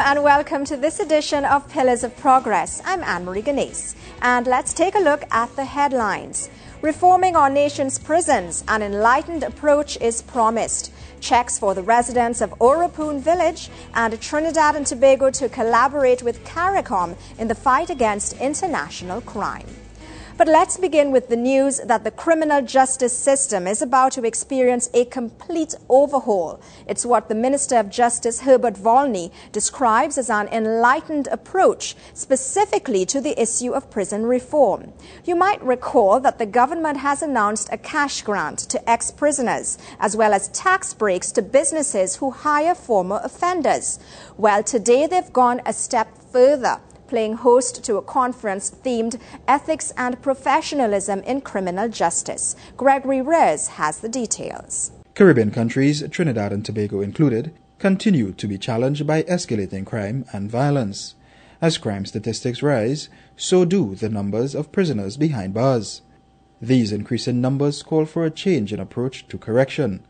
and welcome to this edition of Pillars of Progress. I'm Anne-Marie Ganes, and let's take a look at the headlines. Reforming our nation's prisons, an enlightened approach is promised. Checks for the residents of Oropoon Village and Trinidad and Tobago to collaborate with CARICOM in the fight against international crime. But let's begin with the news that the criminal justice system is about to experience a complete overhaul. It's what the Minister of Justice, Herbert Volney, describes as an enlightened approach, specifically to the issue of prison reform. You might recall that the government has announced a cash grant to ex-prisoners, as well as tax breaks to businesses who hire former offenders. Well, today they've gone a step further, playing host to a conference themed Ethics and Professionalism in Criminal Justice. Gregory Reyes has the details. Caribbean countries, Trinidad and Tobago included, continue to be challenged by escalating crime and violence. As crime statistics rise, so do the numbers of prisoners behind bars. These increasing numbers call for a change in approach to correction.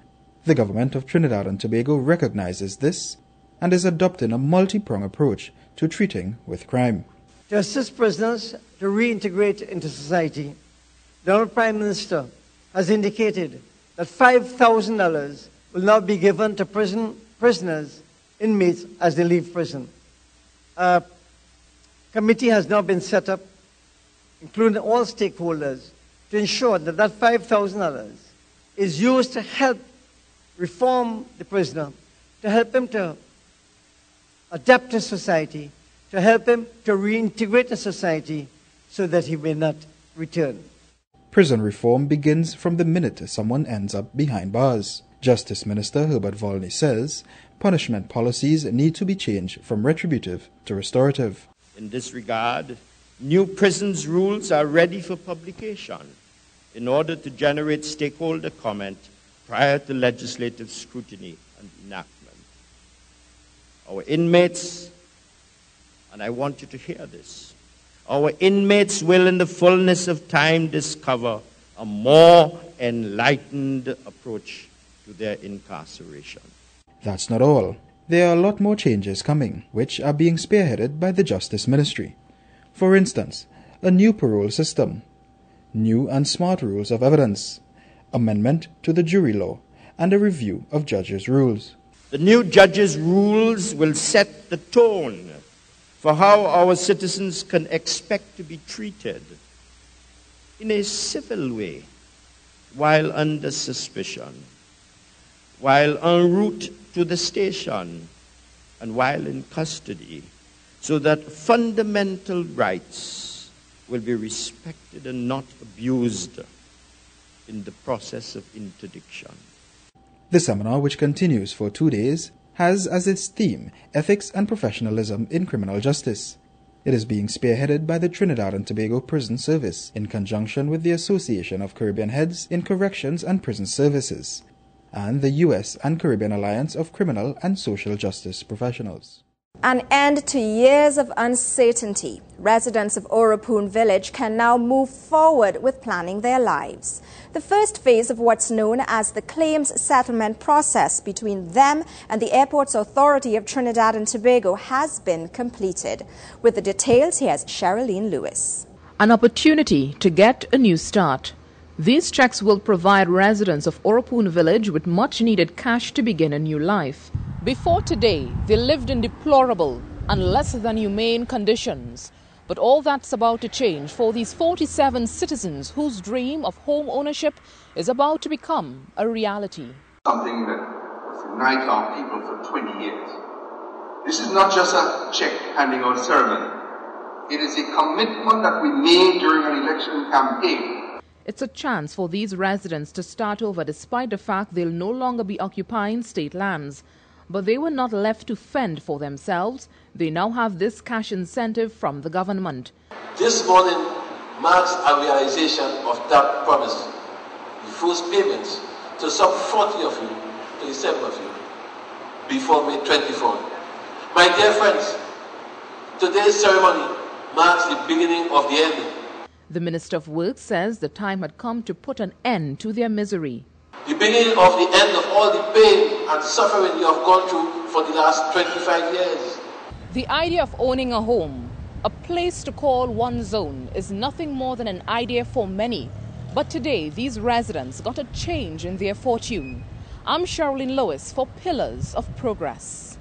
The government of Trinidad and Tobago recognizes this and is adopting a multi-pronged approach to treating with crime. To assist prisoners to reintegrate into society, the Honourable Prime Minister has indicated that $5,000 will now be given to prisoners, inmates, as they leave prison. A committee has now been set up, including all stakeholders, to ensure that that $5,000 is used to help reform the prisoner, to help him to adapt to society, to help him to reintegrate in society so that he may not return. Prison reform begins from the minute someone ends up behind bars. Justice Minister Herbert Volney says punishment policies need to be changed from retributive to restorative. In this regard, new prisons rules are ready for publication in order to generate stakeholder comment prior to legislative scrutiny and enactment. Our inmates, and I want you to hear this, our inmates will in the fullness of time discover a more enlightened approach to their incarceration. That's not all. There are a lot more changes coming, which are being spearheaded by the Justice Ministry. For instance, a new parole system, new and smart rules of evidence, amendment to the jury law, and a review of judges' rules. The new judges' rules will set the tone for how our citizens can expect to be treated in a civil way while under suspicion, while en route to the station, and while in custody, so that fundamental rights will be respected and not abused in the process of interdiction. The seminar, which continues for 2 days, has as its theme Ethics and Professionalism in Criminal Justice. It is being spearheaded by the Trinidad and Tobago Prison Service in conjunction with the Association of Caribbean Heads in Corrections and Prison Services and the U.S. and Caribbean Alliance of Criminal and Social Justice Professionals. An end to years of uncertainty. Residents of Oropoon Village can now move forward with planning their lives. The first phase of what's known as the claims settlement process between them and the Airports Authority of Trinidad and Tobago has been completed. With the details, here's Sherilyn Lewis. An opportunity to get a new start. These checks will provide residents of Oropoon Village with much-needed cash to begin a new life. Before today, they lived in deplorable and less than humane conditions. But all that's about to change for these 47 citizens whose dream of home ownership is about to become a reality. Something that has united our people for 20 years. This is not just a check handing out ceremony. It is a commitment that we made during an election campaign. It's a chance for these residents to start over despite the fact they'll no longer be occupying state lands. But they were not left to fend for themselves. They now have this cash incentive from the government. This morning marks a realization of that promise. The first payments to some 40 of you, 37 of you, before May 24. My dear friends, today's ceremony marks the beginning of the end. The Minister of Works says the time had come to put an end to their misery. The beginning of the end of all the pain and suffering you have gone through for the last 25 years. The idea of owning a home, a place to call one's own, is nothing more than an idea for many. But today, these residents got a change in their fortune. I'm Sherilyn Lewis for Pillars of Progress.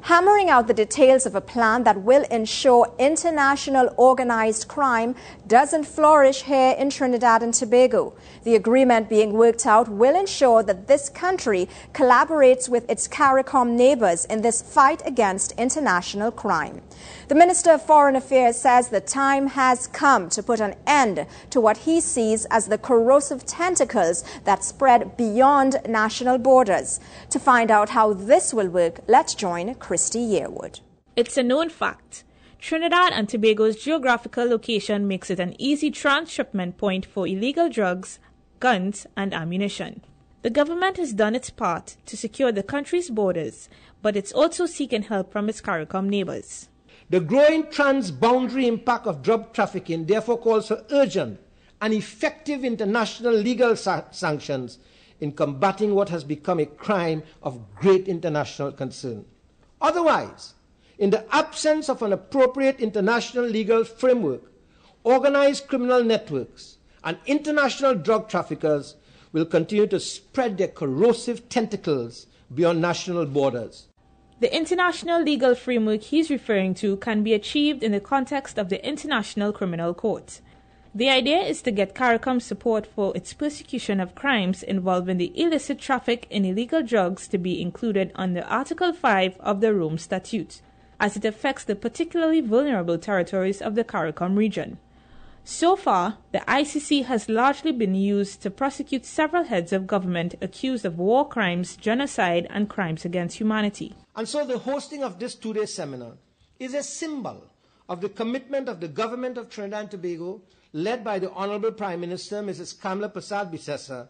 Hammering out the details of a plan that will ensure international organized crime doesn't flourish here in Trinidad and Tobago. The agreement being worked out will ensure that this country collaborates with its CARICOM neighbors in this fight against international crime. The Minister of Foreign Affairs says the time has come to put an end to what he sees as the corrosive tentacles that spread beyond national borders. To find out how this will work, let's join Christy Yearwood. It's a known fact. Trinidad and Tobago's geographical location makes it an easy transshipment point for illegal drugs, guns, and ammunition. The government has done its part to secure the country's borders, but it's also seeking help from its CARICOM neighbors. The growing transboundary impact of drug trafficking therefore calls for urgent and effective international legal sanctions in combating what has become a crime of great international concern. Otherwise, in the absence of an appropriate international legal framework, organized criminal networks and international drug traffickers will continue to spread their corrosive tentacles beyond national borders. The international legal framework he's referring to can be achieved in the context of the International Criminal Court. The idea is to get CARICOM support for its persecution of crimes involving the illicit traffic in illegal drugs to be included under Article 5 of the Rome Statute, as it affects the particularly vulnerable territories of the CARICOM region. So far, the ICC has largely been used to prosecute several heads of government accused of war crimes, genocide, and crimes against humanity. And so the hosting of this two-day seminar is a symbol of the commitment of the government of Trinidad and Tobago, led by the Honorable Prime Minister, Mrs. Kamla Persad-Bissessar,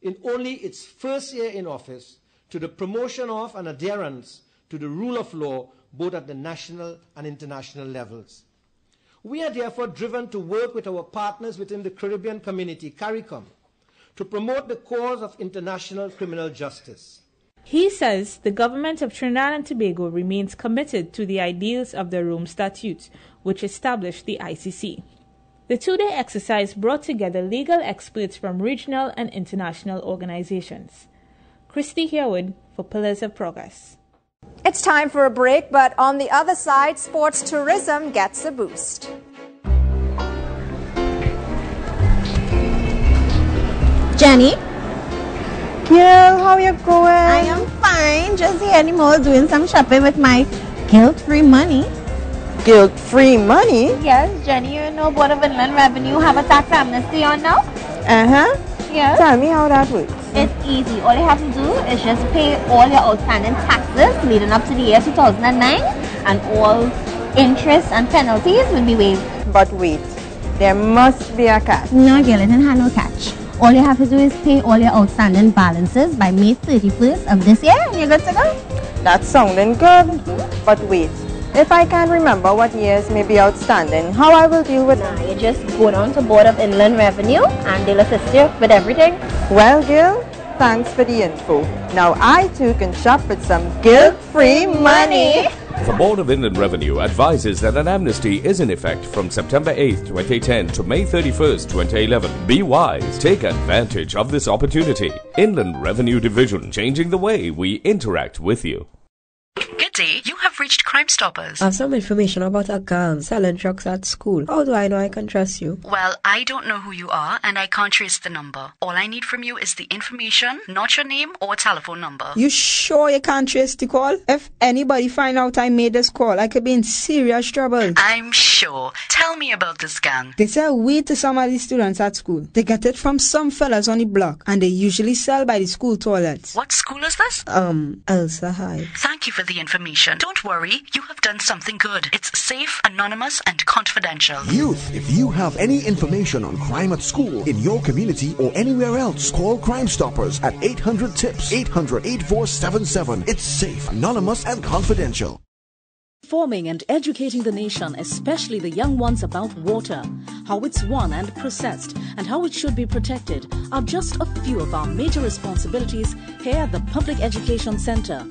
in only its first year in office, to the promotion of and adherence to the rule of law, both at the national and international levels. We are therefore driven to work with our partners within the Caribbean community, CARICOM, to promote the cause of international criminal justice. He says the government of Trinidad and Tobago remains committed to the ideals of the Rome Statute, which established the ICC. The two-day exercise brought together legal experts from regional and international organizations. Christy Yearwood for Pillars of Progress. It's time for a break, but on the other side, sports tourism gets a boost. Jenny? Girl, how you going? I am fine. Just here anymore doing some shopping with my guilt-free money. Guilt-free money? Yes, Jenny, you know Board of Inland Revenue have a tax amnesty on now? Yes. Tell me how that works. It's easy. All you have to do is just pay all your outstanding taxes leading up to the year 2009, and all interest and penalties will be waived. But wait, there must be a catch. No, girl, it didn't have no catch. All you have to do is pay all your outstanding balances by May 31st of this year, and you're good to go. That's sounding good. But wait, if I can't remember what years may be outstanding, how I will deal with it? You just go down to Board of Inland Revenue and they'll assist you with everything. Well, girl, thanks for the info. Now I too can shop with some guilt-free money. The Board of Inland Revenue advises that an amnesty is in effect from September 8th, 2010 to May 31st, 2011. Be wise. Take advantage of this opportunity. Inland Revenue Division, changing the way we interact with you. Good day, you have reached Crime Stoppers. I have some information about a girl selling drugs at school. How do I know I can trust you? Well, I don't know who you are and I can't trace the number. All I need from you is the information, not your name or telephone number. You sure you can't trace the call? If anybody find out I made this call, I could be in serious trouble. I'm sure. Tell me about this gang. They sell weed to some of the students at school. They get it from some fellas on the block, and they usually sell by the school toilets. What school is this? Elsa High. Thank you for the information. Don't worry, you have done something good. It's safe, anonymous, and confidential. Youth, if you have any information on crime at school, in your community, or anywhere else, call Crime Stoppers at 800-TIPS, 800-8477. It's safe, anonymous, and confidential. Informing and educating the nation, especially the young ones, about water, how it's won and processed, and how it should be protected are just a few of our major responsibilities here at the Public Education Center.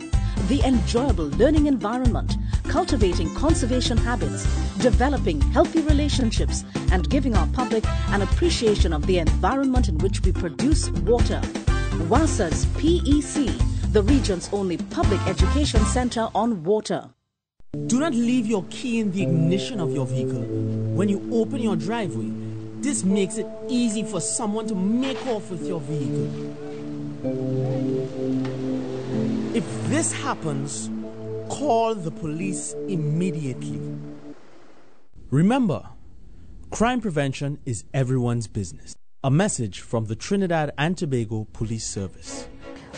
the enjoyable learning environment, cultivating conservation habits, developing healthy relationships, and giving our public an appreciation of the environment in which we produce water. WASA's PEC, the region's only public education center on water. Do not leave your key in the ignition of your vehicle when you open your driveway. This makes it easy for someone to make off with your vehicle. If this happens, call the police immediately. Remember, crime prevention is everyone's business. A message from the Trinidad and Tobago Police Service.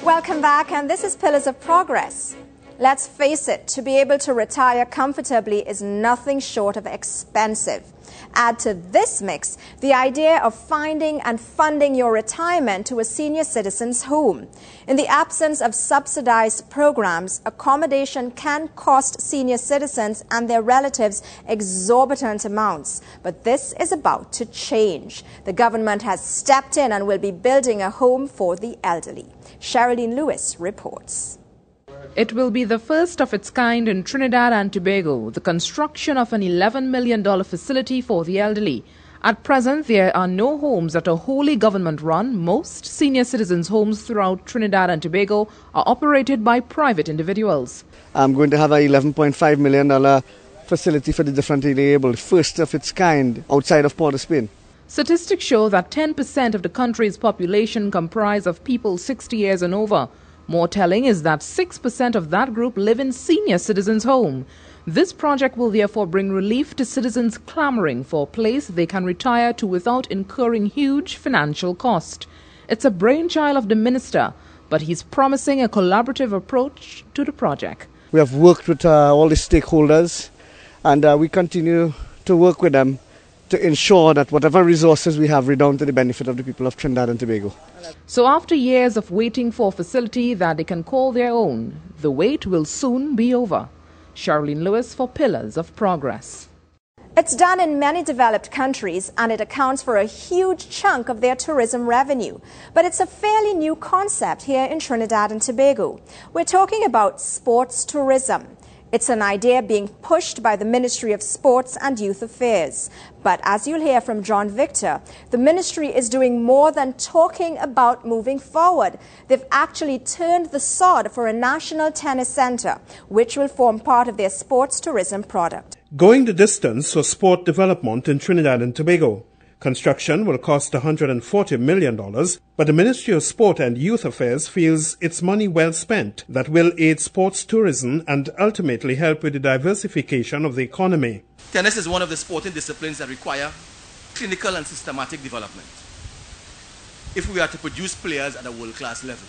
Welcome back, and this is Pillars of Progress. Let's face it, to be able to retire comfortably is nothing short of expensive. Add to this mix the idea of finding and funding your retirement to a senior citizen's home. In the absence of subsidized programs, accommodation can cost senior citizens and their relatives exorbitant amounts. But this is about to change. The government has stepped in and will be building a home for the elderly. Sherilyn Lewis reports. It will be the first of its kind in Trinidad and Tobago, the construction of an $11 million facility for the elderly. At present, there are no homes that are wholly government-run. Most senior citizens' homes throughout Trinidad and Tobago are operated by private individuals. I'm going to have a $11.5 million facility for the differently abled, first of its kind outside of Port of Spain. Statistics show that 10% of the country's population comprise of people 60 years and over. More telling is that 6% of that group live in senior citizens' home. This project will therefore bring relief to citizens clamoring for a place they can retire to without incurring huge financial cost. It's a brainchild of the minister, but he's promising a collaborative approach to the project. We have worked with all the stakeholders, and we continue to work with them to ensure that whatever resources we have redound to the benefit of the people of Trinidad and Tobago. So after years of waiting for a facility that they can call their own, the wait will soon be over. Sherilyn Lewis for Pillars of Progress. It's done in many developed countries, and it accounts for a huge chunk of their tourism revenue. But it's a fairly new concept here in Trinidad and Tobago. We're talking about sports tourism. It's an idea being pushed by the Ministry of Sports and Youth Affairs. But as you'll hear from John Victor, the ministry is doing more than talking about moving forward. They've actually turned the sod for a national tennis center, which will form part of their sports tourism product. Going the distance for sport development in Trinidad and Tobago. Construction will cost $140 million, but the Ministry of Sport and Youth Affairs feels it's money well spent that will aid sports tourism and ultimately help with the diversification of the economy. Tennis is one of the sporting disciplines that require clinical and systematic development if we are to produce players at a world-class level.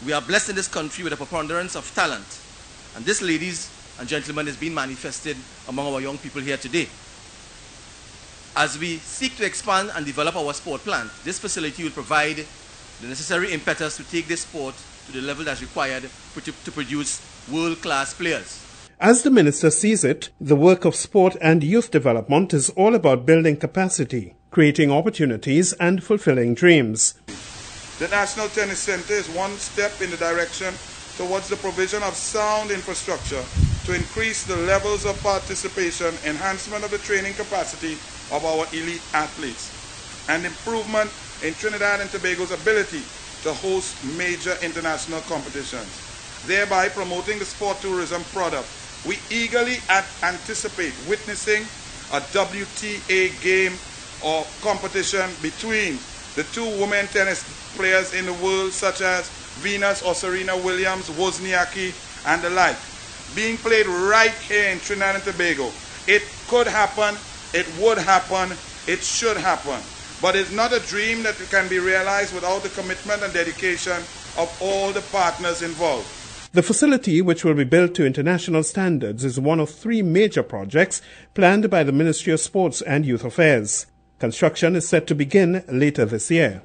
We are blessed in this country with a preponderance of talent, and this, ladies and gentlemen, is being manifested among our young people here today. As we seek to expand and develop our sport plant, this facility will provide the necessary impetus to take this sport to the level that's required to produce world-class players. As the minister sees it, the work of sport and youth development is all about building capacity, creating opportunities and fulfilling dreams. The National Tennis Center is one step in the direction towards the provision of sound infrastructure to increase the levels of participation, enhancement of the training capacity of our elite athletes, and improvement in Trinidad and Tobago's ability to host major international competitions, thereby promoting the sport tourism product. We eagerly anticipate witnessing a WTA game or competition between the two women tennis players in the world, such as Venus or Serena Williams, Wozniacki, and the like, being played right here in Trinidad and Tobago. It could happen, it would happen, it should happen. But it's not a dream that can be realized without the commitment and dedication of all the partners involved. The facility, which will be built to international standards, is one of 3 major projects planned by the Ministry of Sports and Youth Affairs. Construction is set to begin later this year.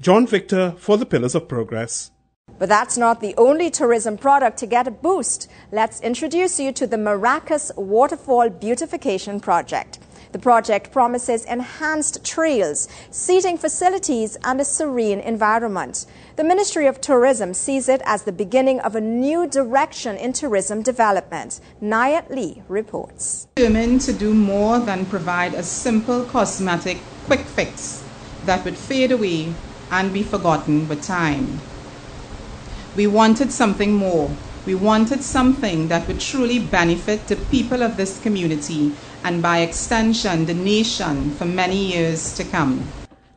John Victor for the Pillars of Progress. But that's not the only tourism product to get a boost. Let's introduce you to the Maracas Waterfall Beautification Project. The project promises enhanced trails, seating facilities and a serene environment. The Ministry of Tourism sees it as the beginning of a new direction in tourism development. Nayat Lee reports. Determined to do more than provide a simple cosmetic quick fix that would fade away and be forgotten with time. We wanted something more. We wanted something that would truly benefit the people of this community and by extension the nation for many years to come.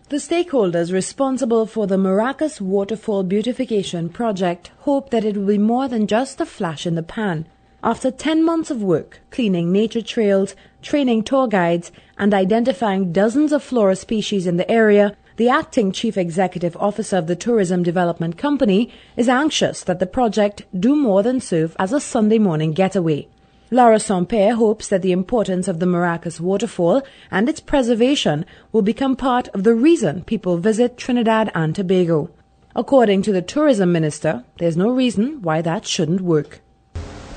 The stakeholders responsible for the Maracas Waterfall Beautification Project hope that it will be more than just a flash in the pan. After 10 months of work, cleaning nature trails, training tour guides, and identifying dozens of flora species in the area, the acting chief executive officer of the Tourism Development Company is anxious that the project do more than serve as a Sunday morning getaway. Laura Saint-Pierre hopes that the importance of the Maracas waterfall and its preservation will become part of the reason people visit Trinidad and Tobago. According to the tourism minister, there's no reason why that shouldn't work.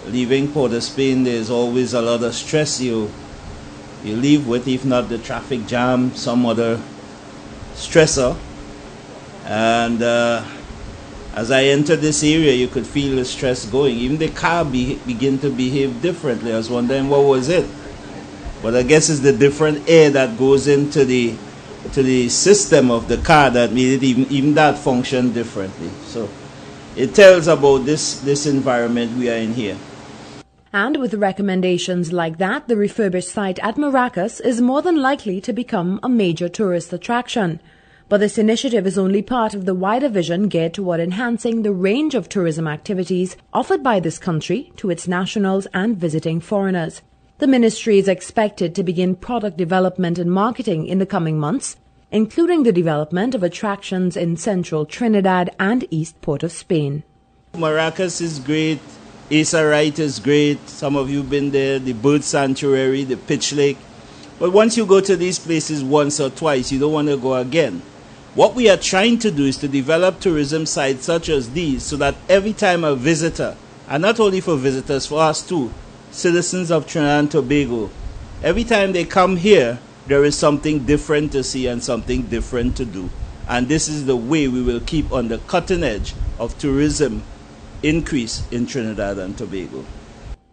Leaving Port of Spain, there's always a lot of stress you leave with, if not the traffic jam, some other stressor. And as I entered this area, you could feel the stress going. Even the car begin to behave differently. I was wondering what was it. But I guess it's the different air that goes into the system of the car that made it even that function differently. So it tells about this environment we are in here. And with recommendations like that, the refurbished site at Maracas is more than likely to become a major tourist attraction. But this initiative is only part of the wider vision geared toward enhancing the range of tourism activities offered by this country to its nationals and visiting foreigners. The ministry is expected to begin product development and marketing in the coming months, including the development of attractions in central Trinidad and East Port of Spain. Maracas is great. Asa Wright is great. Some of you have been there. The Bird Sanctuary, the Pitch Lake. But once you go to these places once or twice, you don't want to go again. What we are trying to do is to develop tourism sites such as these so that every time a visitor, and not only for visitors, for us too, citizens of Trinidad and Tobago, every time they come here, there is something different to see and something different to do. And this is the way we will keep on the cutting edge of tourism increase in Trinidad and Tobago.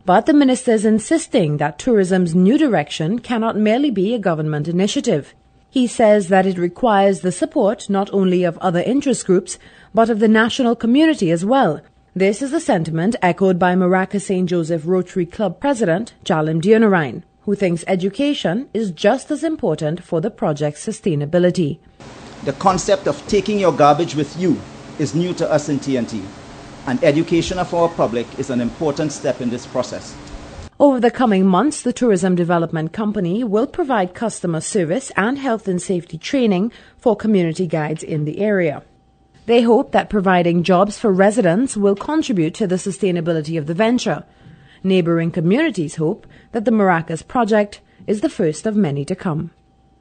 But the minister is insisting that tourism's new direction cannot merely be a government initiative. He says that it requires the support not only of other interest groups, but of the national community as well. This is the sentiment echoed by Maracas St. Joseph Rotary Club President Jalim Dionarine, who thinks education is just as important for the project's sustainability. The concept of taking your garbage with you is new to us in TNT, and education of our public is an important step in this process. Over the coming months, the Tourism Development Company will provide customer service and health and safety training for community guides in the area. They hope that providing jobs for residents will contribute to the sustainability of the venture. Neighboring communities hope that the Maracas project is the first of many to come.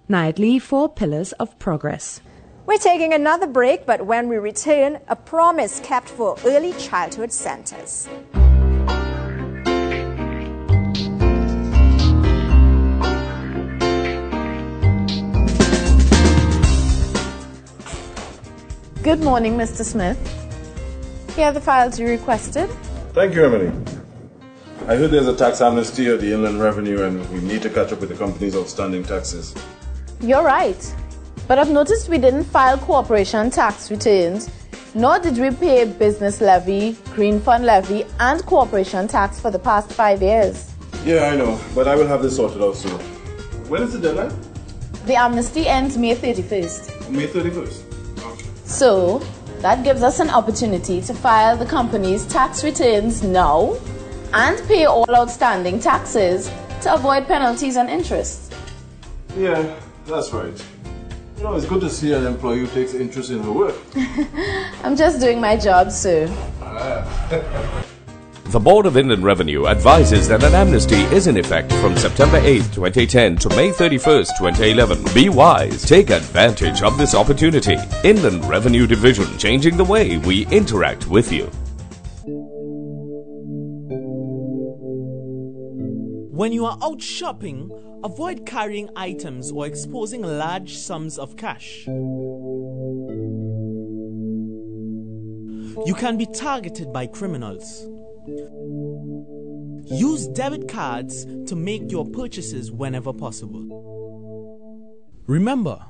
Nayat Lee for Pillars of Progress. We're taking another break, but when we return, a promise kept for early childhood centers. Good morning, Mr. Smith. Here are the files you requested. Thank you, Emily. I heard there's a tax amnesty at the Inland Revenue and we need to catch up with the company's outstanding taxes. You're right. But I've noticed we didn't file corporation tax returns, nor did we pay business levy, green fund levy, and corporation tax for the past 5 years. Yeah, I know, but I will have this sorted out soon. When is the deadline? The amnesty ends May 31st. May 31st. So, that gives us an opportunity to file the company's tax returns now and pay all outstanding taxes to avoid penalties and interest. Yeah, that's right. You know, it's good to see an employee who takes interest in her work. I'm just doing my job, sir. The Board of Inland Revenue advises that an amnesty is in effect from September 8, 2010 to May 31, 2011. Be wise. Take advantage of this opportunity. Inland Revenue Division, changing the way we interact with you. When you are out shopping, avoid carrying items or exposing large sums of cash. You can be targeted by criminals. Use debit cards to make your purchases whenever possible. Remember,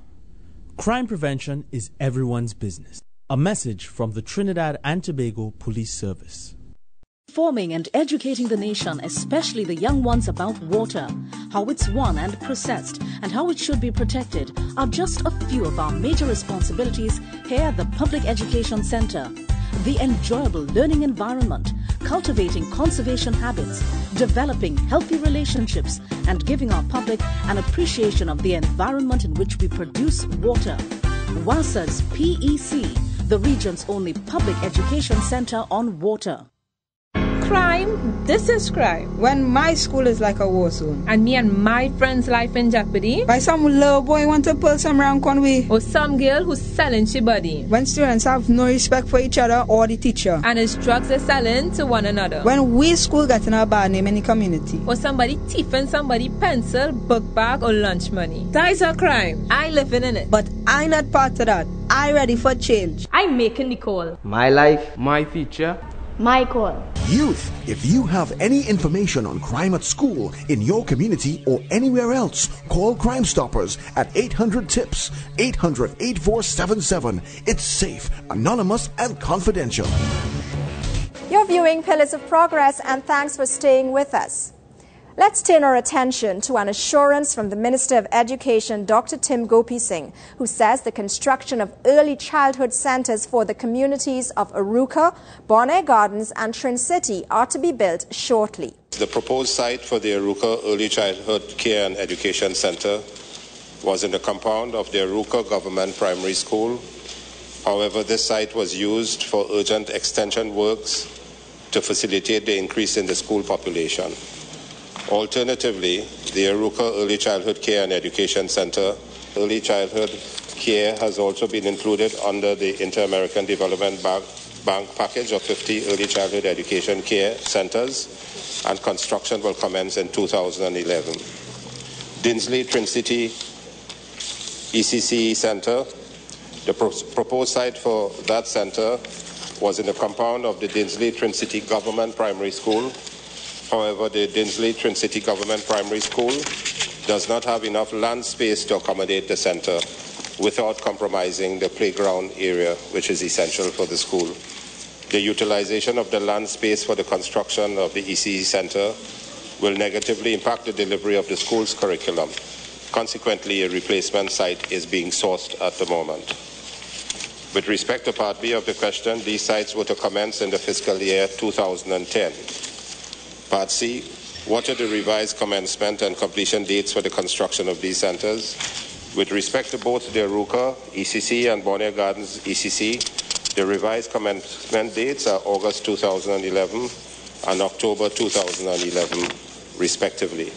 crime prevention is everyone's business. A message from the Trinidad and Tobago Police Service. Informing and educating the nation, especially the young ones, about water, how it's won and processed, and how it should be protected are just a few of our major responsibilities here at the Public Education Center. The enjoyable learning environment, cultivating conservation habits, developing healthy relationships, and giving our public an appreciation of the environment in which we produce water. WASA's PEC, the region's only public education center on water. Crime, this is crime. When my school is like a war zone. And me and my friend's life in jeopardy. By some little boy want to pull some rank on we. Or some girl who's selling she body. When students have no respect for each other or the teacher. And it's drugs they're selling to one another. When we school getting a bad name in the community. Or somebody thieving somebody pencil, book bag or lunch money. That is a crime. I living in it. But I not part of that. I ready for change. I'm making the call. My life, my future. My call. Youth, if you have any information on crime at school, in your community, or anywhere else, call Crime Stoppers at 800-TIPS, 800-8477. It's safe, anonymous, and confidential. You're viewing Pillars of Progress, and thanks for staying with us. Let's turn our attention to an assurance from the Minister of Education, Dr. Tim Gopi Singh, who says the construction of early childhood centres for the communities of Arouca, Bonaire Gardens and Trin City are to be built shortly. The proposed site for the Arouca Early Childhood Care and Education Centre was in the compound of the Arouca Government Primary School. However, this site was used for urgent extension works to facilitate the increase in the school population. Alternatively, the Arouca Early Childhood Care and Education Center, early childhood care has also been included under the Inter-American Development Bank package of 50 early childhood education care centers, and construction will commence in 2011. Dinsley Trin City ECC Center, the proposed site for that center was in the compound of the Dinsley Trin City Government Primary School. However, the Dinsley Trin City Government Primary School does not have enough land space to accommodate the center without compromising the playground area, which is essential for the school. The utilization of the land space for the construction of the ECE center will negatively impact the delivery of the school's curriculum. Consequently, a replacement site is being sourced at the moment. With respect to Part B of the question, these sites were to commence in the fiscal year 2010. Part C, what are the revised commencement and completion dates for the construction of these centers? With respect to both the Arouca ECC and Bonaire Gardens ECC, the revised commencement dates are August 2011 and October 2011, respectively.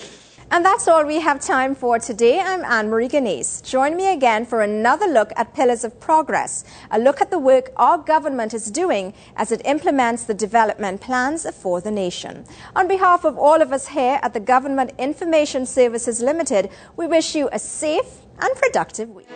And that's all we have time for today. I'm Anne-Marie Ganes. Join me again for another look at Pillars of Progress, a look at the work our government is doing as it implements the development plans for the nation. On behalf of all of us here at the Government Information Services Limited, we wish you a safe and productive week.